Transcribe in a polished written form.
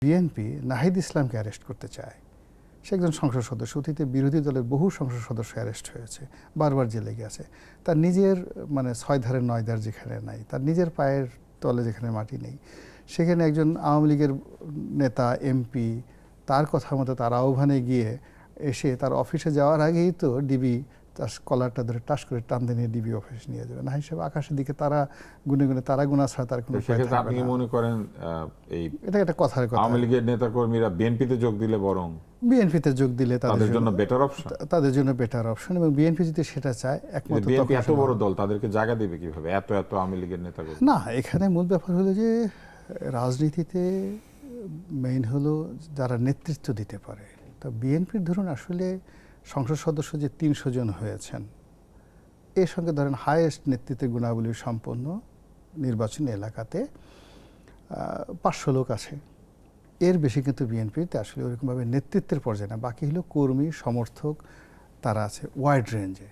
BNP Nahid ইসলামকে arrest করতে চায়। সে একজন সংসদ সদস্য, অতীতে বিরোধী দলের বহু সংসদ সদস্য অ্যারেস্ট হয়েছে, বারবার জেলে গেছে। তার নিজের মানে 6 ধারের 9 ধার যেখানে নাই, তার নিজের পায়ের তলে যেখানে মাটি নেই, সেখানে একজন আওয়ামী লীগের নেতা এমপি তার কথা মতো তার আহ্বানে গিয়ে এসে তার অফিসে যাওয়ার আগেই তো ডিবি তার কলারটা ধরে টাস করে টানতে নিয়ে ডিবি অফিস নিয়ে যাবে না হিসেবে আকাশের দিকে তারা গুনে গুনে তারা গুনা ছাড়া তার কোনো উপায় থাকবে না। আপনি মনে করেন এই এটা একটা কথার কথা। আওয়ামী লীগের নেতাকর্মীরা বিএনপিতে যোগ দিলে বরং বিএনপিতে যোগ দিলে তাদের জন্য বেটার অপশন, তাদের জন্য বেটার অপশন। এবং বিএনপি যদি সেটা চায় একমাত্র বিএনপি এত বড় দল তাদেরকে জায়গা দেবে কিভাবে এত এত আওয়ামী লীগের নেতাকর্মী? না, এখানে মূল ব্যাপার হলো যে রাজনীতিতে মেইন হলো যারা নেতৃত্ব দিতে পারে। তো বিএনপির ধরুন আসলে সংসদ সদস্য যে 300 জন হয়েছেন, এর সঙ্গে ধরেন হাইয়েস্ট নেতৃত্বের গুণাবলী সম্পন্ন নির্বাচনী এলাকাতে 500 লোক আছে। এর বেশি কিন্তু বিএনপিতে আসলে ওরকমভাবে নেতৃত্বের পর্যায়ে না, বাকি হলো কর্মী সমর্থক, তারা আছে ওয়াইড রেঞ্জে।